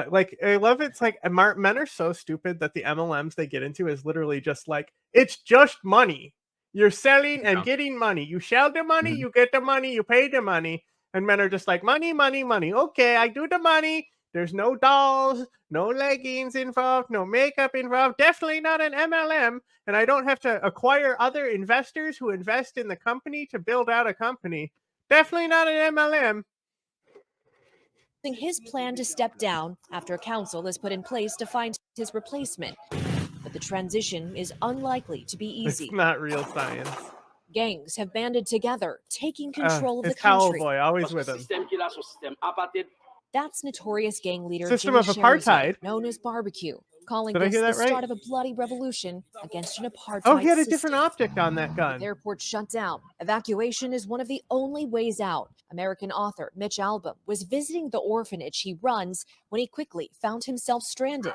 Like, I love it's like men are so stupid that the MLMs they get into is literally just like, it's just money. You're selling and getting money. You sell the money, you get the money, you pay the money. And men are just like, money, money, money. Okay, I do the money. There's no dolls, no leggings involved, no makeup involved. Definitely not an MLM. And I don't have to acquire other investors who invest in the company to build out a company. Definitely not an MLM. His plan to step down after a council is put in place to find his replacement. But the transition is unlikely to be easy. It's not real science. Gangs have banded together, taking control of the it's country. Cowboy, always with him. That's notorious gang leader System Jimmy of apartheid, Sherzan, known as Barbecue, calling Did I this hear the that right? start of a bloody revolution against an apartheid Oh, he had a system. different optic on that gun. With airports shut down, evacuation is one of the only ways out. American author Mitch Albom was visiting the orphanage he runs when he quickly found himself stranded.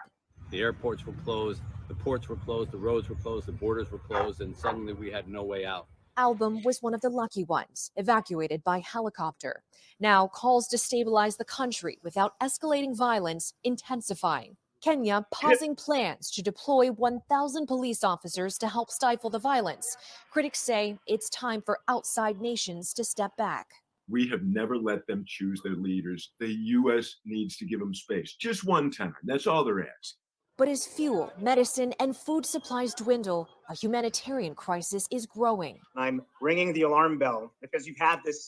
The airports were closed, the ports were closed, the roads were closed, the borders were closed, and suddenly we had no way out. Albom was one of the lucky ones, evacuated by helicopter. Now calls to stabilize the country without escalating violence intensifying. Kenya pausing plans to deploy 1,000 police officers to help stifle the violence. Critics say it's time for outside nations to step back. We have never let them choose their leaders. The U.S. needs to give them space. Just one time. That's all they're asking. But as fuel, medicine, and food supplies dwindle, a humanitarian crisis is growing. I'm ringing the alarm bell because you've had this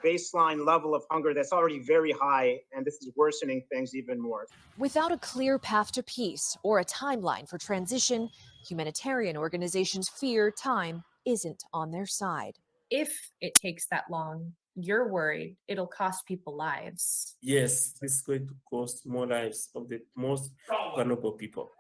baseline level of hunger that's already very high, and this is worsening things even more. Without a clear path to peace or a timeline for transition, humanitarian organizations fear time isn't on their side. If it takes that long, you're worried it'll cost people lives. Yes, this is going to cost more lives of the most vulnerable people.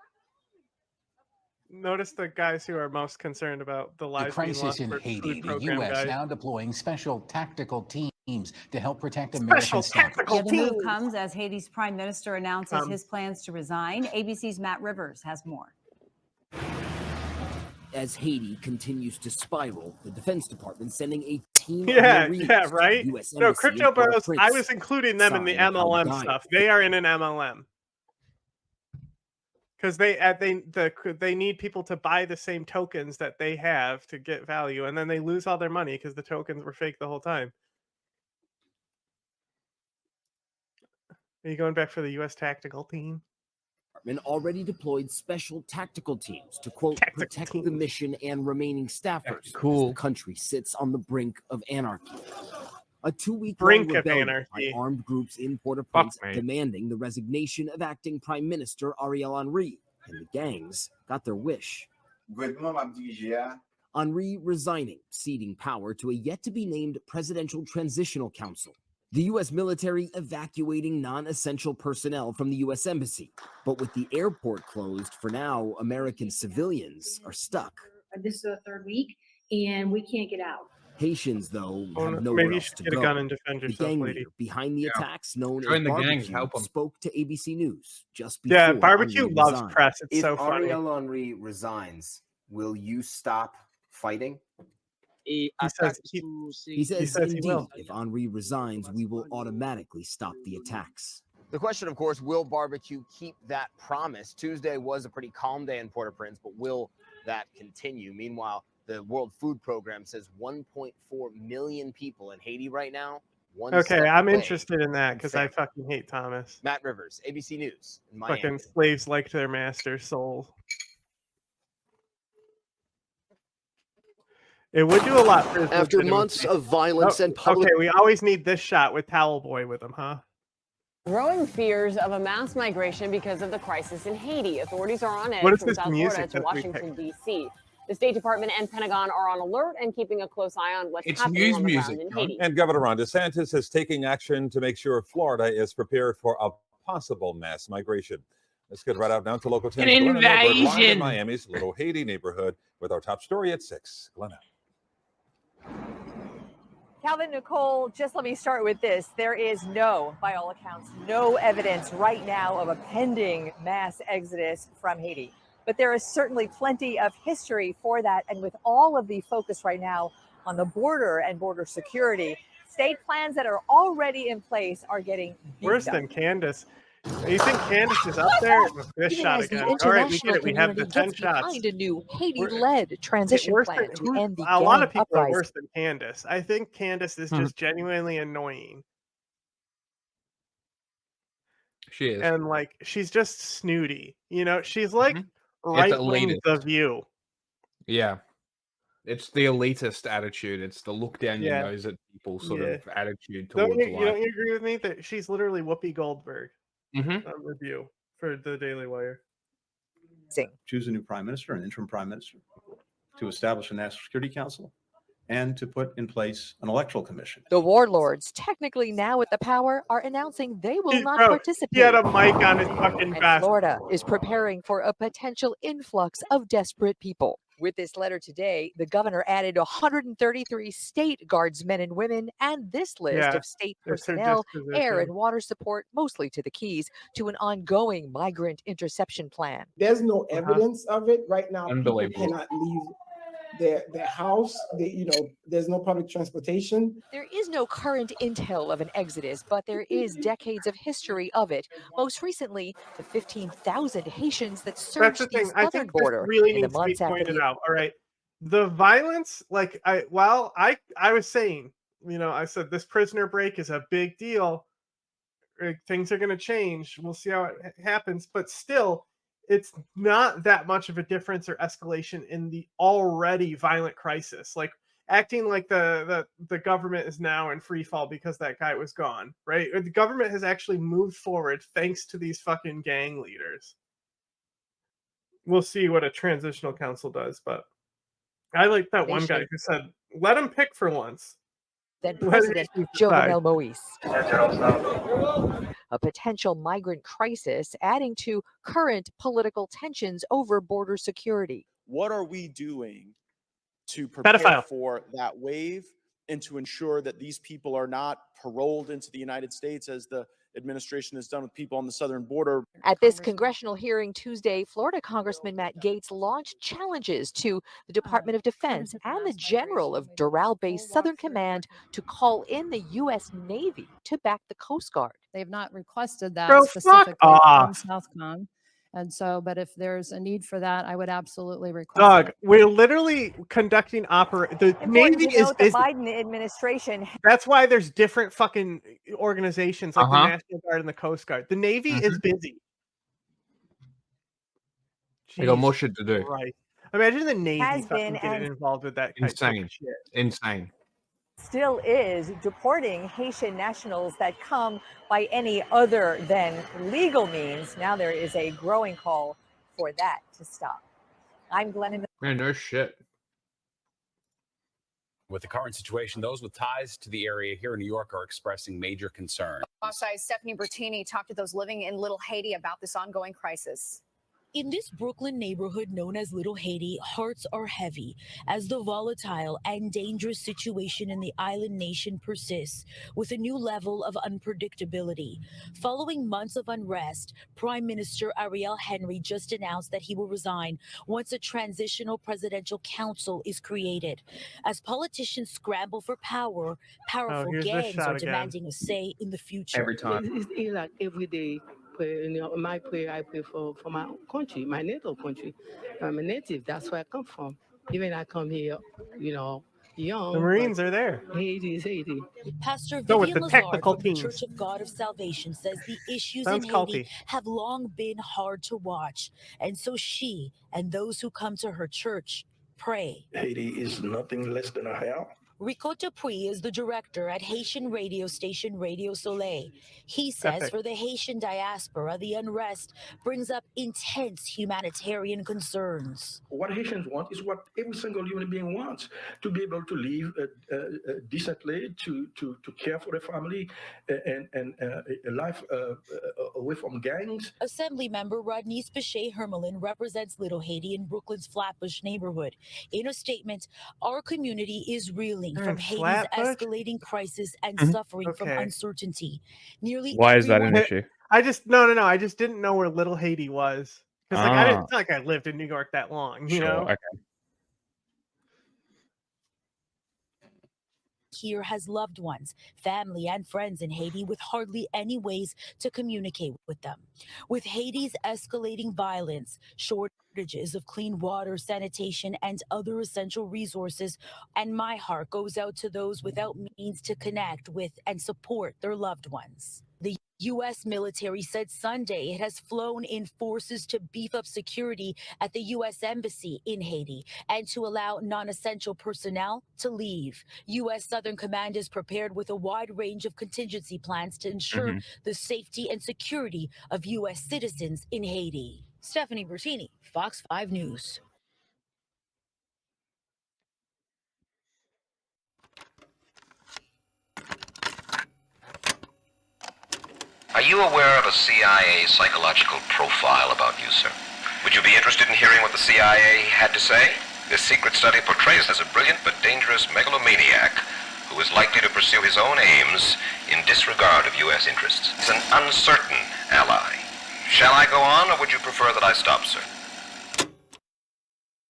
Notice the guys who are most concerned about the lives being lost in for Haiti, food the program U.S. guys. now deploying special tactical teams to help protect Special American tactical staffers. The move comes as Haiti's prime minister announces his plans to resign. ABC's Matt Rivers has more. As Haiti continues to spiral, the Defense Department sending a team of Marines Yeah, to the right? US No, Embassy in Crypto Burrows, I Port-au-Prince. was including them in the Sign of MLM al-qeada. stuff. They are in an MLM. Because they need people to buy the same tokens that they have to get value, and then they lose all their money because the tokens were fake the whole time. Are you going back for the U.S. tactical team? Already deployed special tactical teams to, quote, protect the mission and remaining staffers as the country sits on the brink of anarchy. A 2-week Brink of rebellion by anarchy. armed groups in Port-au-Prince mate. demanding the resignation of acting Prime Minister Ariel Henry, and the gangs got their wish. Henry resigning, ceding power to a yet-to-be-named Presidential Transitional Council. The U.S. military evacuating non-essential personnel from the U.S. Embassy. But with the airport closed for now, American civilians are stuck. This is the 3rd week, and we can't get out. Haitians, though, have nowhere Maybe you else should to get a go. gun and defend The yourself, gang lady. leader behind the attacks, known Join as the gang, Barbecue, help 'em. spoke to ABC News just before Yeah, Barbecue Henry loves resigned. press. It's If so funny. Ariel Henry resigns, will you stop fighting? He says he He says, says he indeed, will. if Henry resigns, we will automatically stop the attacks. The question, of course, will Barbecue keep that promise? Tuesday was a pretty calm day in Port-au-Prince, but will that continue? Meanwhile, the World Food Program says 1.4 million people in Haiti right now. Okay, I'm away interested in that from because I famine. fucking hate Thomas. Matt Rivers, ABC News in Miami. Fucking slaves like their master's soul. It would do a lot for his After legitimacy. months of violence and public... Okay, we always need this shot with Towel Boy with him, huh? Growing fears of a mass migration because of the crisis in Haiti. Authorities are on edge What is from this South music Florida to that we Washington, D.C. The State Department and Pentagon are on alert and keeping a close eye on what's happening on the ground in Haiti. And Governor Ron DeSantis is taking action to make sure Florida is prepared for a possible mass migration. Let's get right out now to local 10. An Glenn and Edward, live in invasion. Miami's Little Haiti neighborhood with our top story at 6. Glenn. Calvin, Nicole, just let me start with this. There is by all accounts, no evidence right now of a pending mass exodus from Haiti. But there is certainly plenty of history for that. And with all of the focus right now on the border and border security, state plans that are already in place are getting Worse than Candace. You think Candace is up there? This Even shot as the again. All right, we get international it. We have the community 10 gets shots. behind a new Haiti-led transition Worse plan than- to end the a lot of gang people are uprising. worse than Candace. I think Candace is just genuinely annoying. She is. And like she's just snooty. You know, she's like It's right wing elitist. The View. Yeah. It's the elitist attitude. It's the look down your Yeah. nose at people sort Yeah. of attitude Don't towards you life. don't you agree with me that she's literally Whoopi Goldberg Mhm. on The View for the Daily Wire? Choose a new prime minister, an interim prime minister, to establish a national security council, and to put in place an electoral commission. The warlords, technically now at the power, are announcing they will not Bro, participate. he had a mic on his fucking And vest. Florida is preparing for a potential influx of desperate people. With this letter today, the governor added 133 state guardsmen and women and this list Yeah, of state it's her personnel, air disposition. and water support, mostly to the Keys, to an ongoing migrant interception plan. There's no evidence of it right now. People Unbelievable. cannot leave their house. There's no public transportation. There is no current intel of an exodus, but there is decades of history of it. Most recently, the 15,000 Haitians that That's surged the the thing. I southern think this border really in the needs to be months after pointed the out. All right, the violence, like I was saying, you know, I said this prisoner break is a big deal. Things are going to change. We'll see how it happens, but still, it's not that much of a difference or escalation in the already violent crisis. Like acting like the government is now in free fall because that guy was gone, right? The government has actually moved forward thanks to these fucking gang leaders. We'll see what a transitional council does, but I like that one guy who said, "Let him pick for once." then Let President Haitians decide. Jovenel Moise. A potential migrant crisis adding to current political tensions over border security. What are we doing to prepare Pedophile. for that wave and to ensure that these people are not paroled into the United States as the administration has done with people on the southern border? At this congressional hearing Tuesday, Florida Congressman Matt Gaetz launched challenges to the Department of Defense and the General of Doral-based Southern Command to call in the U.S. Navy to back the Coast Guard. They've not requested that Bro, fuck specifically from off. Southcom. And so, but if there's a need for that, I would absolutely request Dog, it. we're literally conducting the Important Navy to is note, the busy. Biden administration That's why there's different fucking organizations like the Uh-huh. National Guard and the Coast Guard. The Navy is busy. They got more Jesus shit to do. Christ. Imagine the Navy Has fucking been getting and involved with that type Insane. of shit. Insane. still is deporting Haitian nationals that come by any other than legal means. Now there is a growing call for that to stop. I'm Glennon. Man, no shit. With the current situation, those with ties to the area here in New York are expressing major concern. Offside, Stephanie Bertini talked to those living in Little Haiti about this ongoing crisis. In this Brooklyn neighborhood known as Little Haiti, hearts are heavy as the volatile and dangerous situation in the island nation persists with a new level of unpredictability. Following months of unrest, Prime Minister Ariel Henry just announced that he will resign once a transitional presidential council is created. As politicians scramble for power, powerful here's this gangs shot are again. demanding a say in the future. Every time. It's like every day. Prayer, my prayer, I pray for my country, my native country. I'm a native. That's where I come from. Even I come here, young. The Marines are there. Haiti is Haiti. Pastor Go with Vivian the Lazard technical from the teams. Church of God of Salvation says the issues Sounds in Haiti culty. have long been hard to watch. And so she and those who come to her church pray. Haiti is nothing less than a hell. Rico Dupuy is the director at Haitian radio station Radio Soleil. He says Epic. for the Haitian diaspora, the unrest brings up intense humanitarian concerns. What Haitians want is what every single human being wants, to be able to live decently, to care for their family, and a life away from gangs. Assembly member Rodney's Pichet Hermelin represents Little Haiti in Brooklyn's Flatbush neighborhood. In a statement, our community is reeling from Haiti's Flatbush? escalating crisis and Mhm. suffering from Okay. uncertainty. Nearly Why is that an everyone- issue? I just no. I just didn't know where Little Haiti was because like I didn't. It's not like I lived in New York that long. You know. Okay. Here has loved ones, family, and friends in Haiti with hardly any ways to communicate with them. With Haiti's escalating violence, shortages of clean water, sanitation, and other essential resources, and my heart goes out to those without means to connect with and support their loved ones. The U.S. military said Sunday it has flown in forces to beef up security at the U.S. Embassy in Haiti and to allow non-essential personnel to leave. U.S. Southern Command is prepared with a wide range of contingency plans to ensure the safety and security of U.S. citizens in Haiti. Stephanie Bertini, Fox 5 News. Are you aware of a CIA psychological profile about you, sir? Would you be interested in hearing what the CIA had to say? This secret study portrays as a brilliant but dangerous megalomaniac who is likely to pursue his own aims in disregard of U.S. interests. He's an uncertain ally. Shall I go on, or would you prefer that I stop, sir?